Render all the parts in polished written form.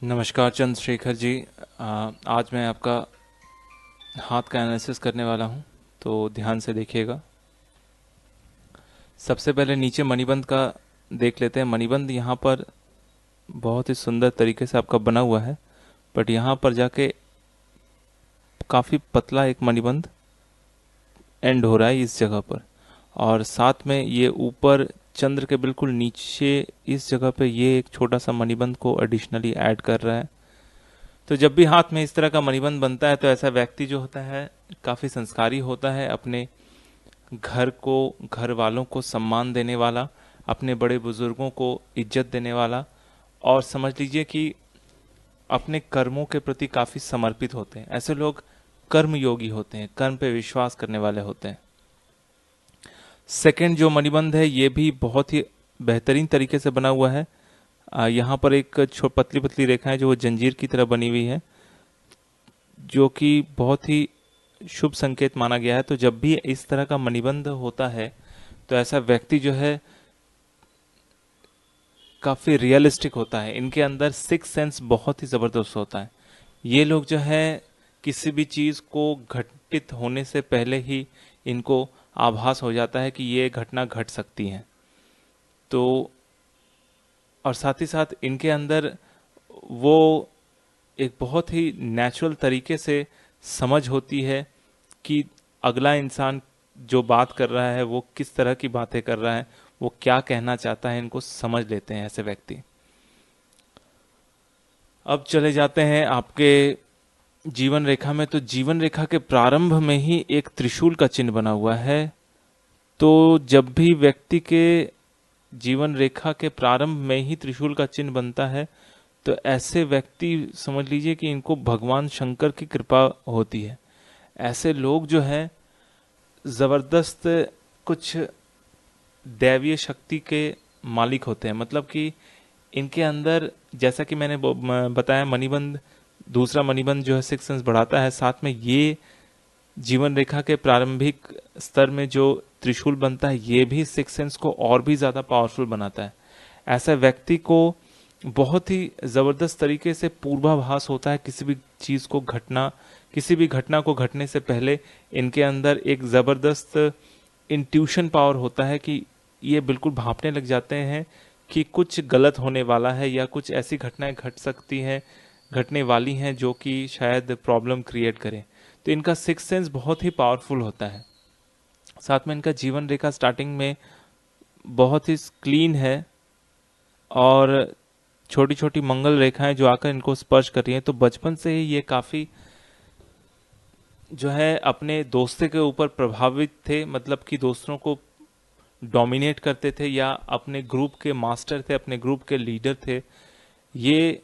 नमस्कार चंद्रशेखर जी। आज मैं आपका हाथ का एनालिसिस करने वाला हूं, तो ध्यान से देखिएगा। सबसे पहले नीचे मणिबंध का देख लेते हैं। मणिबंध यहाँ पर बहुत ही सुंदर तरीके से आपका बना हुआ है, बट यहाँ पर जाके काफ़ी पतला एक मणिबंध एंड हो रहा है इस जगह पर, और साथ में ये ऊपर चंद्र के बिल्कुल नीचे इस जगह पे ये एक छोटा सा मणिबंध को एडिशनली ऐड कर रहा है। तो जब भी हाथ में इस तरह का मणिबंध बनता है तो ऐसा व्यक्ति जो होता है काफ़ी संस्कारी होता है, अपने घर को, घर वालों को सम्मान देने वाला, अपने बड़े बुजुर्गों को इज्जत देने वाला, और समझ लीजिए कि अपने कर्मों के प्रति काफ़ी समर्पित होते हैं। ऐसे लोग कर्म योगी होते हैं, कर्म पे विश्वास करने वाले होते हैं। सेकंड जो मणिबंध है ये भी बहुत ही बेहतरीन तरीके से बना हुआ है। यहाँ पर एक पतली पतली रेखाएं जो वो जंजीर की तरह बनी हुई है, जो कि बहुत ही शुभ संकेत माना गया है। तो जब भी इस तरह का मणिबंध होता है तो ऐसा व्यक्ति जो है काफी रियलिस्टिक होता है, इनके अंदर सिक्स सेंस बहुत ही जबरदस्त होता है। ये लोग जो है किसी भी चीज को घटित होने से पहले ही इनको आभास हो जाता है कि ये घटना घट सकती है। तो और साथ ही साथ इनके अंदर वो एक बहुत ही नेचुरल तरीके से समझ होती है कि अगला इंसान जो बात कर रहा है वो किस तरह की बातें कर रहा है, वो क्या कहना चाहता है, इनको समझ लेते हैं ऐसे व्यक्ति। अब चले जाते हैं आपके जीवन रेखा में। तो जीवन रेखा के प्रारंभ में ही एक त्रिशूल का चिन्ह बना हुआ है। तो जब भी व्यक्ति के जीवन रेखा के प्रारंभ में ही त्रिशूल का चिन्ह बनता है तो ऐसे व्यक्ति समझ लीजिए कि इनको भगवान शंकर की कृपा होती है। ऐसे लोग जो हैं जबरदस्त कुछ दैवीय शक्ति के मालिक होते हैं। मतलब कि इनके अंदर, जैसा कि मैंने बताया, मणिबंध, दूसरा मणिबंध जो है सिक्स सेंस बढ़ाता है। साथ में ये जीवन रेखा के प्रारंभिक स्तर में जो त्रिशूल बनता है ये भी सिक्स सेंस को और भी ज्यादा पावरफुल बनाता है। ऐसा व्यक्ति को बहुत ही जबरदस्त तरीके से पूर्वाभास होता है किसी भी चीज को घटना, किसी भी घटना को घटने से पहले इनके अंदर एक जबरदस्त इंट्यूशन पावर होता है कि ये बिल्कुल भांपने लग जाते हैं कि कुछ गलत होने वाला है या कुछ ऐसी घटनाएं घट सकती हैं, घटने वाली हैं जो कि शायद प्रॉब्लम क्रिएट करें। तो इनका सिक्स सेंस बहुत ही पावरफुल होता है। साथ में इनका जीवन रेखा स्टार्टिंग में बहुत ही क्लीन है और छोटी छोटी मंगल रेखाएं जो आकर इनको स्पर्श कर रही हैं। तो बचपन से ही ये काफी जो है अपने दोस्ती के ऊपर प्रभावित थे, मतलब कि दोस्तों को डोमिनेट करते थे या अपने ग्रुप के मास्टर थे, अपने ग्रुप के लीडर थे। ये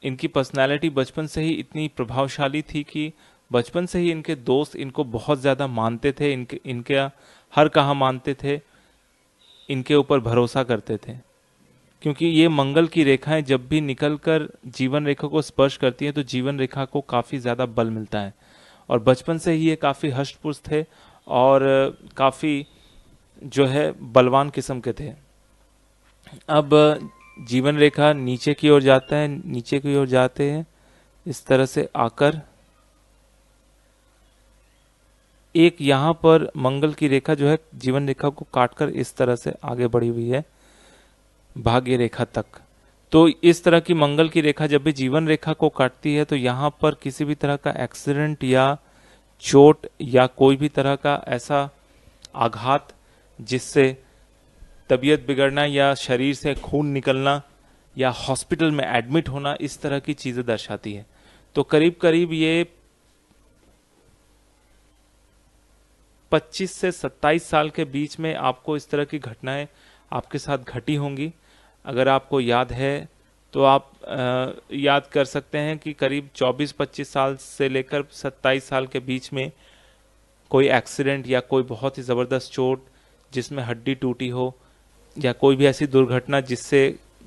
इनकी पर्सनालिटी बचपन से ही इतनी प्रभावशाली थी कि बचपन से ही इनके दोस्त इनको बहुत ज्यादा मानते थे, इनके हर कहा मानते थे, इनके ऊपर भरोसा करते थे। क्योंकि ये मंगल की रेखाएं जब भी निकलकर जीवन रेखा को स्पर्श करती हैं तो जीवन रेखा को काफी ज्यादा बल मिलता है। और बचपन से ही ये काफी हष्ट-पुष्ट थे और काफी जो है बलवान किस्म के थे। अब जीवन रेखा नीचे की ओर जाता है, नीचे की ओर जाते हैं इस तरह से आकर एक यहाँ पर मंगल की रेखा जो है जीवन रेखा को काटकर इस तरह से आगे बढ़ी हुई है भाग्य रेखा तक। तो इस तरह की मंगल की रेखा जब भी जीवन रेखा को काटती है तो यहाँ पर किसी भी तरह का एक्सीडेंट या चोट या कोई भी तरह का ऐसा आघात जिससे तबीयत बिगड़ना या शरीर से खून निकलना या हॉस्पिटल में एडमिट होना, इस तरह की चीजें दर्शाती है। तो करीब करीब ये 25 से 27 साल के बीच में आपको इस तरह की घटनाएं आपके साथ घटी होंगी। अगर आपको याद है तो आप याद कर सकते हैं कि करीब 24-25 साल से लेकर 27 साल के बीच में कोई एक्सीडेंट या कोई बहुत ही ज़बरदस्त चोट जिसमें हड्डी टूटी हो या कोई भी ऐसी दुर्घटना जिससे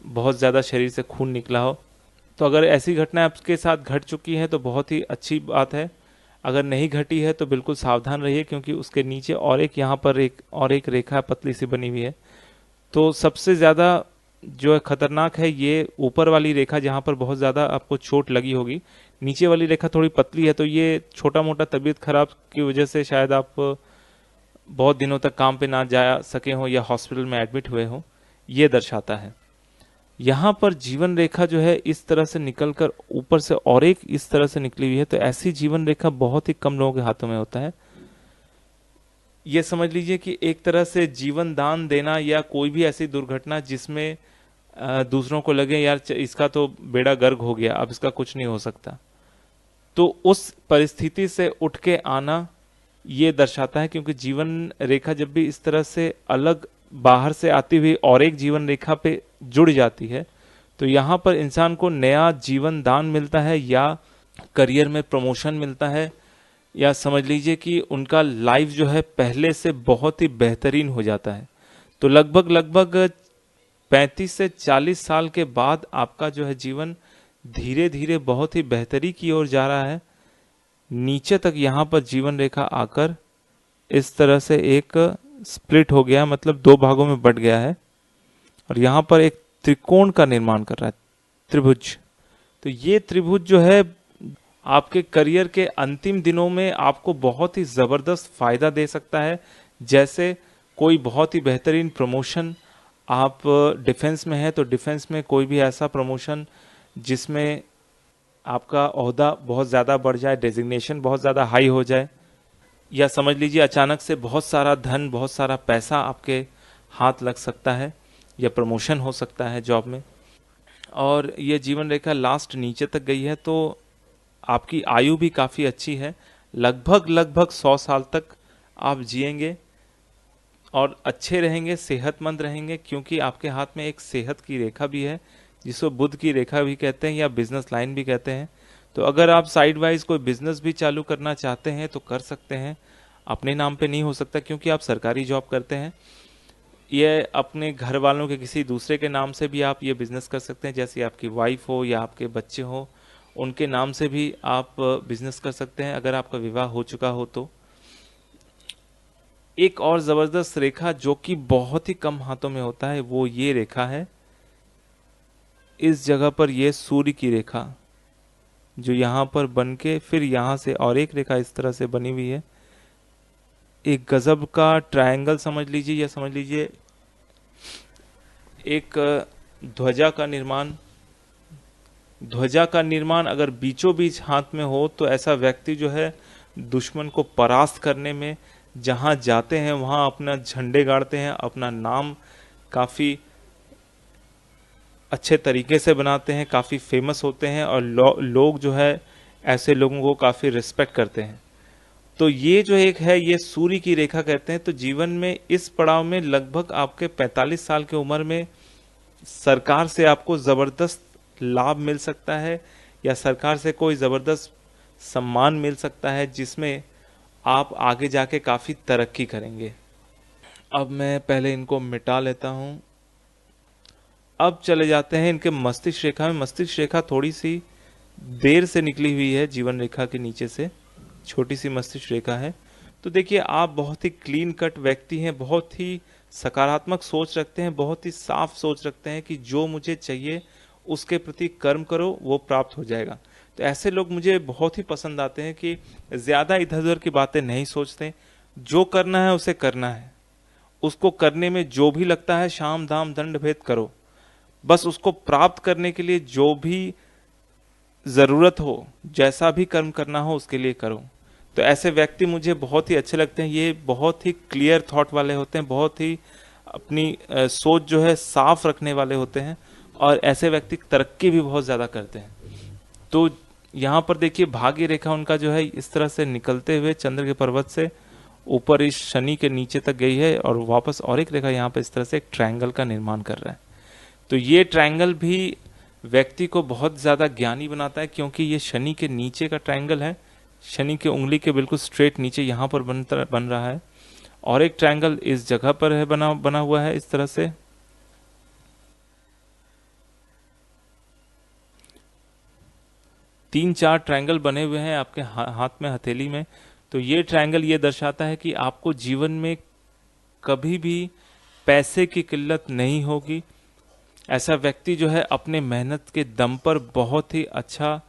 बहुत ज़्यादा शरीर से खून निकला हो। तो अगर ऐसी घटना आपके साथ घट चुकी है तो बहुत ही अच्छी बात है। अगर नहीं घटी है तो बिल्कुल सावधान रहिए, क्योंकि उसके नीचे और एक यहाँ पर एक रेखा पतली सी बनी हुई है। तो सबसे ज़्यादा जो है खतरनाक है, ये ऊपर वाली रेखा जहाँ पर बहुत ज़्यादा आपको चोट लगी होगी, नीचे वाली रेखा थोड़ी पतली है, तो ये छोटा मोटा तबीयत खराब की वजह से शायद आप बहुत दिनों तक काम पे ना जा सके हो या हॉस्पिटल में एडमिट हुए हो, ये दर्शाता है। यहाँ पर जीवन रेखा जो है इस तरह से निकलकर ऊपर से और एक इस तरह से निकली हुई है, तो ऐसी जीवन रेखा बहुत ही कम लोगों के हाथों में होता है। ये समझ लीजिए कि एक तरह से जीवन दान देना या कोई भी ऐसी दुर्घटना जिसमें दूसरों को लगे यार इसका तो बेड़ा गर्क हो गया, अब इसका कुछ नहीं हो सकता, तो उस परिस्थिति से उठ के आना ये दर्शाता है। क्योंकि जीवन रेखा जब भी इस तरह से अलग बाहर से आती हुई और एक जीवन रेखा पे जुड़ जाती है, तो यहाँ पर इंसान को नया जीवन दान मिलता है, या करियर में प्रमोशन मिलता है, या समझ लीजिए कि उनका लाइफ जो है पहले से बहुत ही बेहतरीन हो जाता है। तो लगभग लगभग 35 से 40 साल के बाद आपका जो है जीवन धीरे धीरे बहुत ही बेहतरी की ओर जा रहा है। नीचे तक यहाँ पर जीवन रेखा आकर इस तरह से एक स्प्लिट हो गया, मतलब दो भागों में बट गया है, और यहाँ पर एक त्रिकोण का निर्माण कर रहा है, त्रिभुज। तो ये त्रिभुज जो है आपके करियर के अंतिम दिनों में आपको बहुत ही जबरदस्त फायदा दे सकता है। जैसे कोई बहुत ही बेहतरीन प्रमोशन, आप डिफेंस में है तो डिफेंस में कोई भी ऐसा प्रमोशन जिसमें आपका ओहदा बहुत ज़्यादा बढ़ जाए, डेजिग्नेशन बहुत ज़्यादा हाई हो जाए, या समझ लीजिए अचानक से बहुत सारा धन, बहुत सारा पैसा आपके हाथ लग सकता है, या प्रमोशन हो सकता है जॉब में। और ये जीवन रेखा लास्ट नीचे तक गई है, तो आपकी आयु भी काफ़ी अच्छी है, लगभग लगभग 100 साल तक आप जिएंगे और अच्छे रहेंगे, सेहतमंद रहेंगे, क्योंकि आपके हाथ में एक सेहत की रेखा भी है जिसको बुध की रेखा भी कहते हैं या बिजनेस लाइन भी कहते हैं। तो अगर आप साइड वाइज कोई बिजनेस भी चालू करना चाहते हैं तो कर सकते हैं। अपने नाम पे नहीं हो सकता क्योंकि आप सरकारी जॉब करते हैं। ये अपने घर वालों के किसी दूसरे के नाम से भी आप ये बिजनेस कर सकते हैं, जैसे आपकी वाइफ हो या आपके बच्चे हो, उनके नाम से भी आप बिजनेस कर सकते हैं अगर आपका विवाह हो चुका हो तो। एक और जबरदस्त रेखा जो कि बहुत ही कम हाथों में होता है वो ये रेखा है, इस जगह पर ये सूर्य की रेखा जो यहाँ पर बन के फिर यहाँ से और एक रेखा इस तरह से बनी हुई है, एक गजब का ट्रायंगल समझ लीजिए, या समझ लीजिए एक ध्वजा का निर्माण अगर बीचों बीच हाथ में हो तो ऐसा व्यक्ति जो है दुश्मन को परास्त करने में जहां जाते हैं वहां अपना झंडे गाड़ते हैं, अपना नाम काफी अच्छे तरीके से बनाते हैं, काफी फेमस होते हैं, और लोग जो है ऐसे लोगों को काफी रिस्पेक्ट करते हैं। तो ये जो एक है ये सूर्य की रेखा कहते हैं। तो जीवन में इस पड़ाव में लगभग आपके 45 साल की उम्र में सरकार से आपको जबरदस्त लाभ मिल सकता है, या सरकार से कोई जबरदस्त सम्मान मिल सकता है जिसमें आप आगे जाके काफी तरक्की करेंगे। अब मैं पहले इनको मिटा लेता हूं। अब चले जाते हैं इनके मस्तिष्क रेखा में। मस्तिष्क रेखा थोड़ी सी देर से निकली हुई है जीवन रेखा के नीचे से, छोटी सी मस्तिष्क रेखा है। तो देखिए आप बहुत ही क्लीन कट व्यक्ति हैं, बहुत ही सकारात्मक सोच रखते हैं, बहुत ही साफ सोच रखते हैं कि जो मुझे चाहिए उसके प्रति कर्म करो वो प्राप्त हो जाएगा। तो ऐसे लोग मुझे बहुत ही पसंद आते हैं कि ज्यादा इधर उधर की बातें नहीं सोचते, जो करना है उसे करना है, उसको करने में जो भी लगता है शाम दाम दंड भेद करो, बस उसको प्राप्त करने के लिए जो भी जरूरत हो, जैसा भी कर्म करना हो उसके लिए करो। तो ऐसे व्यक्ति मुझे बहुत ही अच्छे लगते हैं। ये बहुत ही क्लियर थॉट वाले होते हैं, बहुत ही अपनी सोच जो है साफ रखने वाले होते हैं, और ऐसे व्यक्ति तरक्की भी बहुत ज्यादा करते हैं। तो यहाँ पर देखिए भाग्य रेखा उनका जो है इस तरह से निकलते हुए चंद्र के पर्वत से ऊपर इस शनि के नीचे तक गई है, और वापस और एक रेखा यहाँ पर इस तरह से एक ट्रायंगल का निर्माण कर रहा है। तो ये ट्रायंगल भी व्यक्ति को बहुत ज्यादा ज्ञानी बनाता है, क्योंकि ये शनि के नीचे का ट्रायंगल है, शनि के उंगली के बिल्कुल स्ट्रेट नीचे यहाँ पर बन रहा है, और एक ट्रायंगल इस जगह पर है बना हुआ है इस तरह से। तीन चार ट्रायंगल बने हुए हैं आपके हाथ में, हथेली में। तो ये ट्रायंगल ये दर्शाता है कि आपको जीवन में कभी भी पैसे की किल्लत नहीं होगी, ऐसा व्यक्ति जो है अपने मेहनत के दम पर बहुत ही अच्छा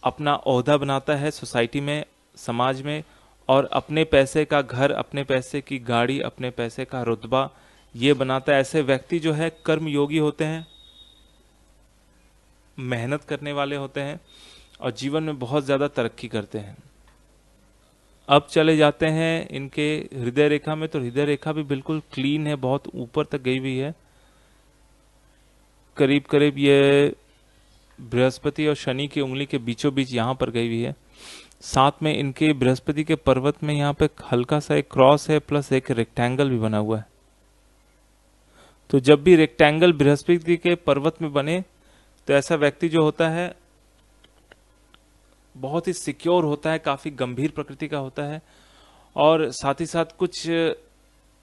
अपना ओहदा बनाता है सोसाइटी में, समाज में, और अपने पैसे का घर, अपने पैसे की गाड़ी, अपने पैसे का रुतबा ये बनाता है। ऐसे व्यक्ति जो है कर्मयोगी होते हैं, मेहनत करने वाले होते हैं और जीवन में बहुत ज़्यादा तरक्की करते हैं। अब चले जाते हैं इनके हृदय रेखा में, तो हृदय रेखा भी बिल्कुल क्लीन है, बहुत ऊपर तक गई हुई है। करीब करीब ये बृहस्पति और शनि की उंगली के बीचों बीच यहाँ पर गई हुई है। साथ में इनके बृहस्पति के पर्वत में यहाँ पे हल्का सा एक क्रॉस है, प्लस एक रेक्टेंगल भी बना हुआ है। तो जब भी रेक्टेंगल बृहस्पति के पर्वत में बने तो ऐसा व्यक्ति जो होता है बहुत ही सिक्योर होता है, काफी गंभीर प्रकृति का होता है, और साथ ही साथ कुछ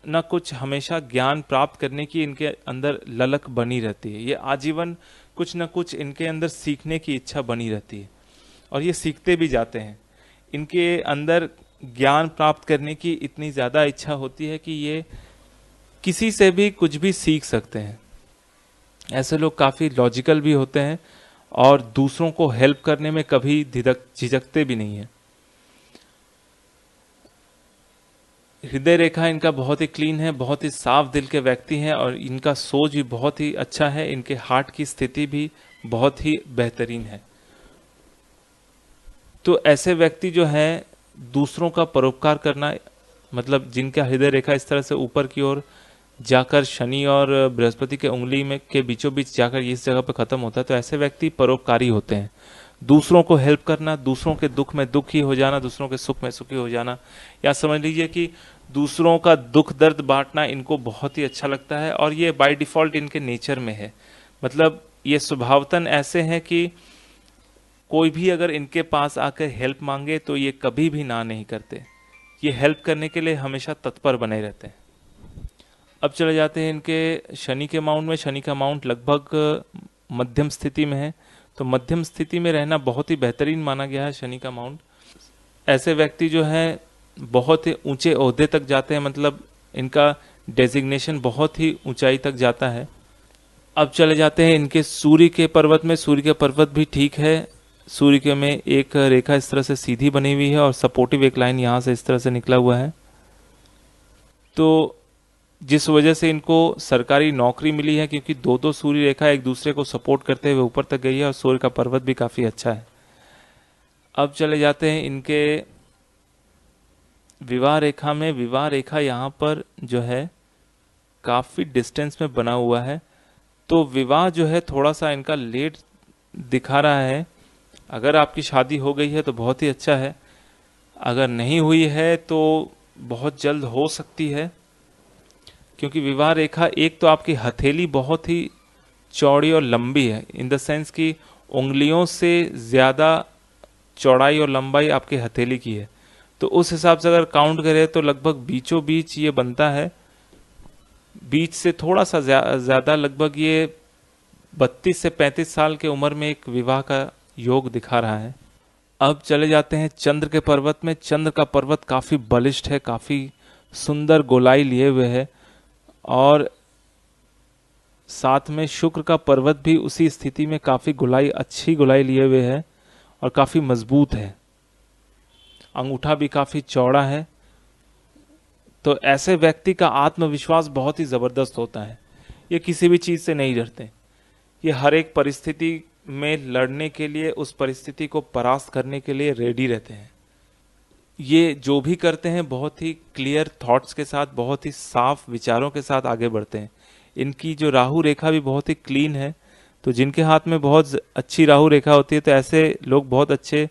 न कुछ हमेशा ज्ञान प्राप्त करने की इनके अंदर ललक बनी रहती है। ये आजीवन कुछ न कुछ इनके अंदर सीखने की इच्छा बनी रहती है और ये सीखते भी जाते हैं। इनके अंदर ज्ञान प्राप्त करने की इतनी ज्यादा इच्छा होती है कि ये किसी से भी कुछ भी सीख सकते हैं। ऐसे लोग काफी लॉजिकल भी होते हैं और दूसरों को हेल्प करने में कभी झिझकते भी नहीं है। हृदय रेखा इनका बहुत ही क्लीन है, बहुत ही साफ दिल के व्यक्ति हैं और इनका सोच भी बहुत ही अच्छा है। इनके हार्ट की स्थिति भी बहुत ही बेहतरीन है। तो ऐसे व्यक्ति जो है दूसरों का परोपकार करना, मतलब जिनका हृदय रेखा इस तरह से ऊपर की ओर जाकर शनि और बृहस्पति के उंगली में के बीचों बीच जाकर इस जगह पर खत्म होता है, तो ऐसे व्यक्ति परोपकारी होते हैं। दूसरों को हेल्प करना, दूसरों के दुख में दुखी हो जाना, दूसरों के सुख में सुखी हो जाना, या समझ लीजिए कि दूसरों का दुख दर्द बांटना इनको बहुत ही अच्छा लगता है और ये बाय डिफॉल्ट इनके नेचर में है। मतलब ये स्वभावतन ऐसे हैं कि कोई भी अगर इनके पास आकर हेल्प मांगे तो ये कभी भी ना नहीं करते। ये हेल्प करने के लिए हमेशा तत्पर बने रहते हैं। अब चले जाते हैं इनके शनि के माउंट में। शनि का माउंट लगभग मध्यम स्थिति में है, तो मध्यम स्थिति में रहना बहुत ही बेहतरीन माना गया है शनि का माउंट। ऐसे व्यक्ति जो है बहुत ही ऊंचे ओहदे तक जाते हैं, मतलब इनका डेजिग्नेशन बहुत ही ऊंचाई तक जाता है। अब चले जाते हैं इनके सूर्य के पर्वत में। सूर्य के पर्वत भी ठीक है। सूर्य के में एक रेखा इस तरह से सीधी बनी हुई है और सपोर्टिव एक लाइन यहाँ से इस तरह से निकला हुआ है, तो जिस वजह से इनको सरकारी नौकरी मिली है, क्योंकि दो दो सूर्य रेखा एक दूसरे को सपोर्ट करते हुए ऊपर तक गई है और सूर्य का पर्वत भी काफी अच्छा है। अब चले जाते हैं इनके विवाह रेखा में। विवाह रेखा यहाँ पर जो है काफी डिस्टेंस में बना हुआ है, तो विवाह जो है थोड़ा सा इनका लेट दिखा रहा है। अगर आपकी शादी हो गई है तो बहुत ही अच्छा है, अगर नहीं हुई है तो बहुत जल्द हो सकती है, क्योंकि विवाह रेखा एक तो आपकी हथेली बहुत ही चौड़ी और लंबी है, इन द सेंस कि उंगलियों से ज्यादा चौड़ाई और लंबाई आपकी हथेली की है। तो उस हिसाब से अगर काउंट करें तो लगभग बीचों बीच ये बनता है, बीच से थोड़ा सा ज्यादा, लगभग ये 32 से 35 साल के उम्र में एक विवाह का योग दिखा रहा है। अब चले जाते हैं चंद्र के पर्वत में। चंद्र का पर्वत काफी बलिष्ठ है, काफी सुंदर गोलाई लिए हुए है, और साथ में शुक्र का पर्वत भी उसी स्थिति में काफी गोलाई, अच्छी गोलाई लिए हुए है और काफी मजबूत है। अंगूठा भी काफी चौड़ा है। तो ऐसे व्यक्ति का आत्मविश्वास बहुत ही जबरदस्त होता है। ये किसी भी चीज से नहीं डरते। ये हर एक परिस्थिति में लड़ने के लिए, उस परिस्थिति को परास्त करने के लिए रेडी रहते हैं। ये जो भी करते हैं बहुत ही क्लियर थॉट्स के साथ, बहुत ही साफ विचारों के साथ आगे बढ़ते हैं। इनकी जो राहु रेखा भी बहुत ही क्लीन है, तो जिनके हाथ में बहुत अच्छी राहु रेखा होती है तो ऐसे लोग बहुत अच्छे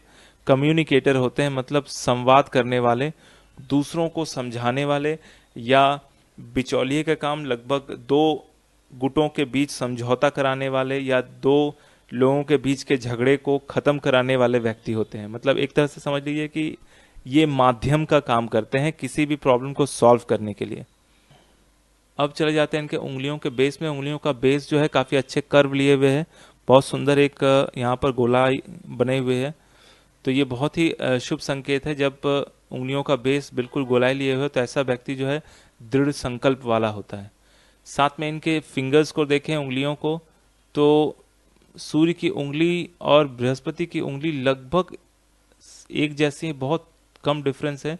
कम्युनिकेटर होते हैं, मतलब संवाद करने वाले, दूसरों को समझाने वाले, या बिचौलिए का काम, लगभग दो गुटों के बीच समझौता कराने वाले या दो लोगों के बीच के झगड़े को खत्म कराने वाले व्यक्ति होते हैं। मतलब एक तरह से समझ लीजिए कि ये माध्यम का काम करते हैं किसी भी प्रॉब्लम को सॉल्व करने के लिए। अब चले जाते हैं इनके उंगलियों के बेस में। उंगलियों का बेस जो है काफी अच्छे कर्व लिए हुए है, बहुत सुंदर एक यहाँ पर गोला बने हुए है, तो ये बहुत ही शुभ संकेत है। जब उंगलियों का बेस बिल्कुल गोलाई लिए हुए तो ऐसा व्यक्ति जो है दृढ़ संकल्प वाला होता है। साथ में इनके फिंगर्स को देखें, उंगलियों को, तो सूर्य की उंगली और बृहस्पति की उंगली लगभग एक जैसी है, बहुत कम डिफरेंस है।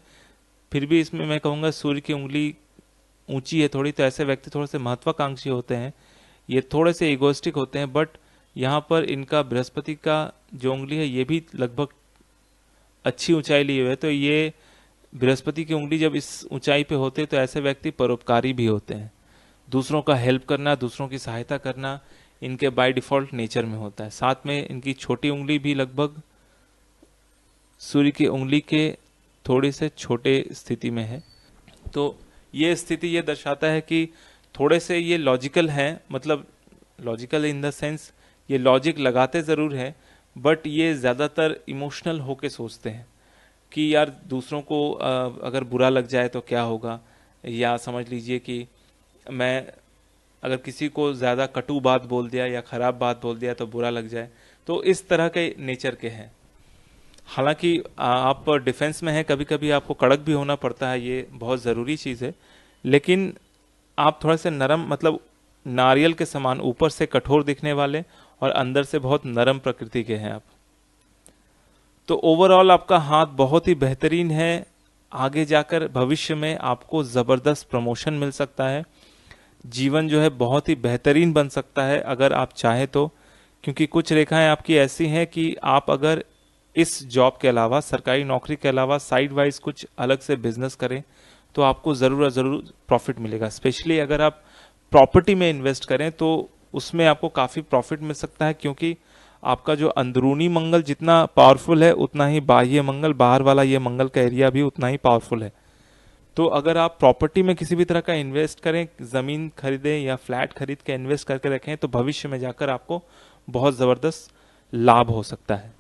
फिर भी इसमें मैं कहूँगा सूर्य की उंगली ऊंची है थोड़ी, तो ऐसे व्यक्ति थोड़े से महत्वाकांक्षी होते हैं, ये थोड़े से इगोइस्टिक होते हैं। बट यहाँ पर इनका बृहस्पति का जो उंगली है ये भी लगभग अच्छी ऊंचाई लिए हुए है, तो ये बृहस्पति की उंगली जब इस ऊंचाई पे होते हैं तो ऐसे व्यक्ति परोपकारी भी होते हैं। दूसरों का हेल्प करना, दूसरों की सहायता करना इनके बाय डिफॉल्ट नेचर में होता है। साथ में इनकी छोटी उंगली भी लगभग सूर्य की उंगली के थोड़ी से छोटे स्थिति में है। तो ये स्थिति ये दर्शाता है कि थोड़े से ये लॉजिकल हैं, मतलब लॉजिकल इन द सेंस ये लॉजिक लगाते ज़रूर हैं, बट ये ज़्यादातर इमोशनल होके सोचते हैं कि यार दूसरों को अगर बुरा लग जाए तो क्या होगा, या समझ लीजिए कि मैं अगर किसी को ज़्यादा कटु बात बोल दिया या ख़राब बात बोल दिया तो बुरा लग जाए, तो इस तरह के नेचर के हैं। हालांकि आप डिफेंस में हैं, कभी कभी आपको कड़क भी होना पड़ता है, ये बहुत ज़रूरी चीज़ है, लेकिन आप थोड़े से नरम, मतलब नारियल के समान ऊपर से कठोर दिखने वाले और अंदर से बहुत नरम प्रकृति के हैं आप। तो ओवरऑल आपका हाथ बहुत ही बेहतरीन है, आगे जाकर भविष्य में आपको ज़बरदस्त प्रमोशन मिल सकता है, जीवन जो है बहुत ही बेहतरीन बन सकता है अगर आप चाहें तो। क्योंकि कुछ रेखाएं आपकी ऐसी हैं कि आप अगर इस जॉब के अलावा, सरकारी नौकरी के अलावा साइड वाइज कुछ अलग से बिजनेस करें तो आपको ज़रूर प्रॉफिट मिलेगा। स्पेशली अगर आप प्रॉपर्टी में इन्वेस्ट करें तो उसमें आपको काफ़ी प्रॉफिट मिल सकता है, क्योंकि आपका जो अंदरूनी मंगल जितना पावरफुल है उतना ही बाह्य मंगल, बाहर वाला ये मंगल का एरिया भी उतना ही पावरफुल है। तो अगर आप प्रॉपर्टी में किसी भी तरह का इन्वेस्ट करें, ज़मीन खरीदें या फ्लैट खरीद के इन्वेस्ट करके रखें, तो भविष्य में जाकर आपको बहुत ज़बरदस्त लाभ हो सकता है।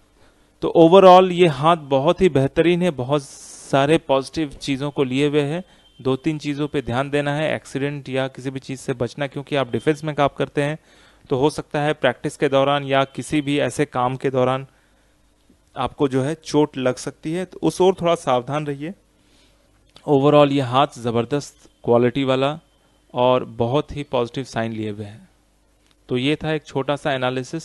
तो ओवरऑल ये हाथ बहुत ही बेहतरीन है, बहुत सारे पॉजिटिव चीज़ों को लिए हुए है। दो तीन चीज़ों पे ध्यान देना है, एक्सीडेंट या किसी भी चीज़ से बचना, क्योंकि आप डिफेंस में काम करते हैं तो हो सकता है प्रैक्टिस के दौरान या किसी भी ऐसे काम के दौरान आपको जो है चोट लग सकती है, तो उस ओर थोड़ा सावधान रहिए। ओवरऑल ये हाथ ज़बरदस्त क्वालिटी वाला और बहुत ही पॉजिटिव साइन लिए हुए हैं। तो ये था एक छोटा सा एनालिसिस